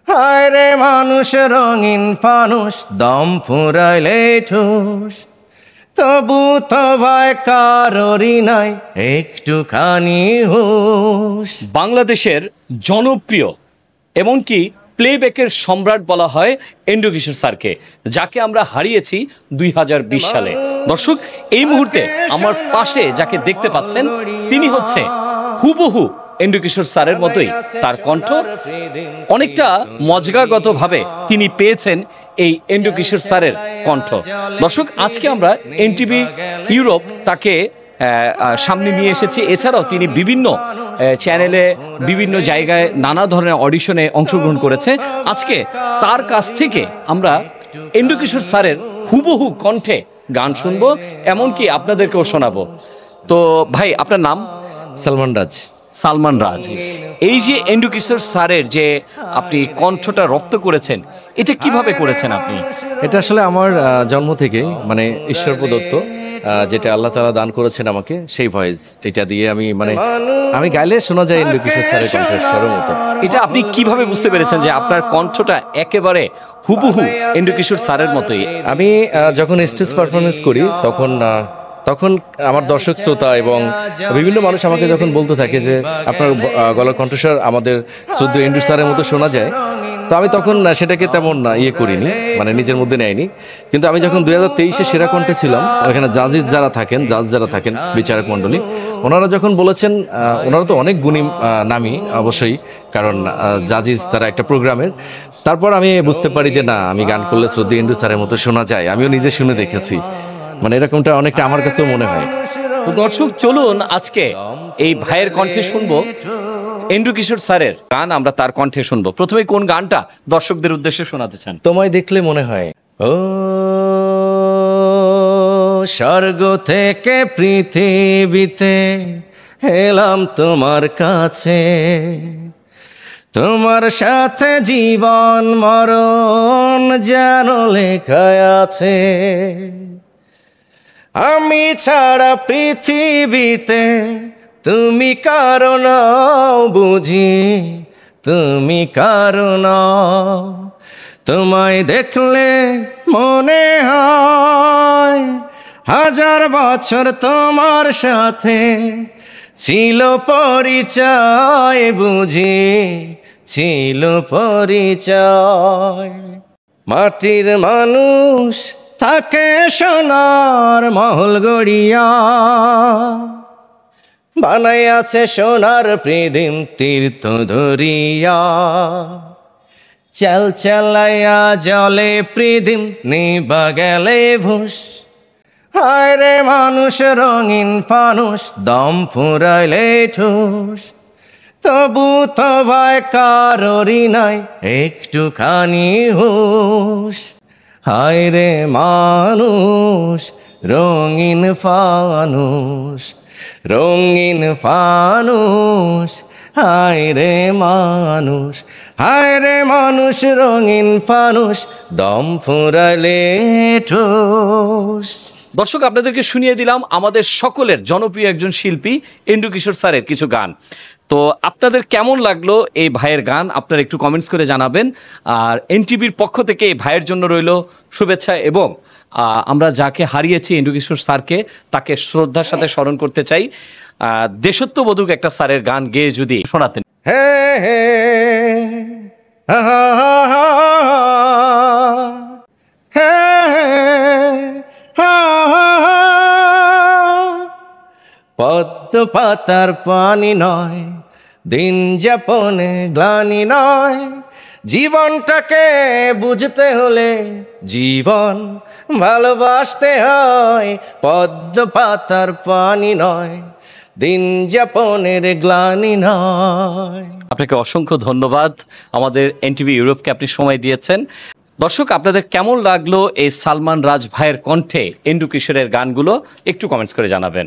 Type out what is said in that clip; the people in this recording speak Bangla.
হায় রে মানুষ রঙিন ফানুষ, দম ফুরাইলে ঠুস, তবু তো ভয় কারোরই নাই একটুখানি হুঁশ। বাংলাদেশের জনপ্রিয় এমনকি প্লেব্যাকের সম্রাট বলা হয় এন্ড্রু কিশোর স্যারকে, যাকে আমরা হারিয়েছি 2020 সালে। দর্শক, এই মুহূর্তে আমার পাশে যাকে দেখতে পাচ্ছেন তিনি হচ্ছে হুবহু এন্ড্রু কিশোর স্যারের মতোই তার কণ্ঠ। অনেকটা মজগাগতভাবে তিনি পেয়েছেন এই এন্ড্রু কিশোর স্যারের কণ্ঠ। দর্শক, আজকে আমরা এনটিভি ইউরোপ তাকে সামনে নিয়ে এসেছি। এছাড়াও তিনি বিভিন্ন চ্যানেলে বিভিন্ন জায়গায় নানা ধরনের অডিশনে অংশগ্রহণ করেছে। আজকে তার কাছ থেকে আমরা এন্ড্রু কিশোর স্যারের হুবহু কণ্ঠে গান শুনবো, এমনকি আপনাদেরকেও শোনাবো। তো ভাই, আপনার নাম? সালমান রাজ। সালমান রাজ, এই যে এন্ড্রু কিশোর স্যারের যে আপনি কণ্ঠটা রপ্ত করেছেন, এটা কিভাবে করেছেন আপনি? এটা আসলে আমার জন্ম থেকেই, মানে ঈশ্বর প্রদত্ত, যেটা আল্লাহ তাআলা দান করেছেন আমাকে, সেই ভয়েস এটা দিয়ে আমি গাইলে শোনা যায় এন্ড্রু কিশোর স্যারের কণ্ঠস্বরের মতো। এটা আপনি কিভাবে বুঝতে পেরেছেন যে আপনার কণ্ঠটা একেবারে হুবহু এন্ড্রু কিশোর স্যারের মতোই? আমি যখন স্টেজ পারফরমেন্স করি তখন আমার দর্শক শ্রোতা এবং বিভিন্ন মানুষ আমাকে যখন বলতে থাকে যে আপনার গলার কণ্ঠস্বর আমাদের শ্রদ্ধেয় এন্ড্রু স্যারের মতো শোনা যায়, তো আমি তখন সেটাকে তেমন করিনি, মানে নিজের মধ্যে নেয়নি। কিন্তু আমি যখন 2023-এ সেরা কণ্ঠে ছিলাম, ওখানে জাজ যারা থাকেন বিচারক মণ্ডলী, ওনারা যখন বলেছেন, ওনারা তো অনেক গুণী নামী অবশ্যই, কারণ জাজিজ তারা একটা প্রোগ্রামের। তারপর আমি বুঝতে পারি যে না, আমি গান করলে শ্রদ্ধেয় এন্ড্রু স্যারের মতো শোনা যায়। আমিও নিজে শুনে দেখেছি, মানে এরকমটা অনেকটা আমার কাছেও মনে হয়। তো দর্শক, চলুন আজকে এই ভাইয়ের কণ্ঠে শুনবো এন্ড্রু কিশোর স্যারের গান। আমরা তার কণ্ঠে শুনবো। প্রথমে কোন গানটা দর্শকদের উদ্দেশ্যে শোনাতে চান? তোমায় দেখলে মনে হয় ও স্বর্গ থেকে পৃথিবীতে এলাম তোমার কাছে, তোমার সাথে জীবন মরণ যেন লেখা আছে। আমি ছাড়া পৃথিবীতে তুমি কারো নাও বুঝি, তুমি কারো নাও। তোমায় দেখলে মনে হয় হাজার বছর তোমার সাথে ছিল পরিচয়, বুঝি ছিল পরিচয়। মাটির মানুষ থাকে সোনার মহল গড়িয়া, বানাই আছে সোনার পৃথিবী তীর্থ ধরিয়া। চাল চালাইয়া জলে পৃথিবী নিবা গেলে ভুস, হায় রে মানুষ রঙিন ফানুষ, দম ফুরাইলে ঠুস, তবু তো ভয় কারোরই নাই একটুখানি হুঁশ। হায় রে মানুষ রঙিন ফানুষ, রঙিন ফানুষ, হায় রে মানুষ, হায় রে মানুষ রঙিন ফানুষ, দম ফুরাইলে ঠুস। দর্শক, আপনাদেরকে শুনিয়ে দিলাম আমাদের সকলের জনপ্রিয় একজন শিল্পী এন্ড্রু কিশোর স্যারের কিছু গান। তো আপনাদের কেমন লাগলো এই ভাইয়ের গান, আপনারা একটু কমেন্টস করে জানাবেন। আর এনটিভির পক্ষ থেকে এই ভাইয়ের জন্য রইল শুভেচ্ছা, এবং আমরা যাকে হারিয়েছি এন্ড্রু কিশোর স্যারকে, তাকে শ্রদ্ধার সাথে স্মরণ করতে চাই। দেশত্ববোধক একটা স্যারের গান গেয়ে যদি শোনাতেন। হে হে হা হা হা হে হা হা, পদ্ম পাতার পানি নয়, দিন যাপনে গ্লানি নয়, জীবনটাকে বুঝতে হলে জীবন ভালোবাসতে হয়। পদ্ম পাতার পানি নয়, দিন যাপনের গ্লানি নয়। আপনাকে অসংখ্য ধন্যবাদ, আমাদের এনটিভি ইউরোপকে আপনি সময় দিয়েছেন। দর্শক, আপনাদের কেমন লাগলো এই সালমান রাজ ভাইয়ের কণ্ঠে এন্ড্রু কিশোরের গানগুলো, একটু কমেন্টস করে জানাবেন।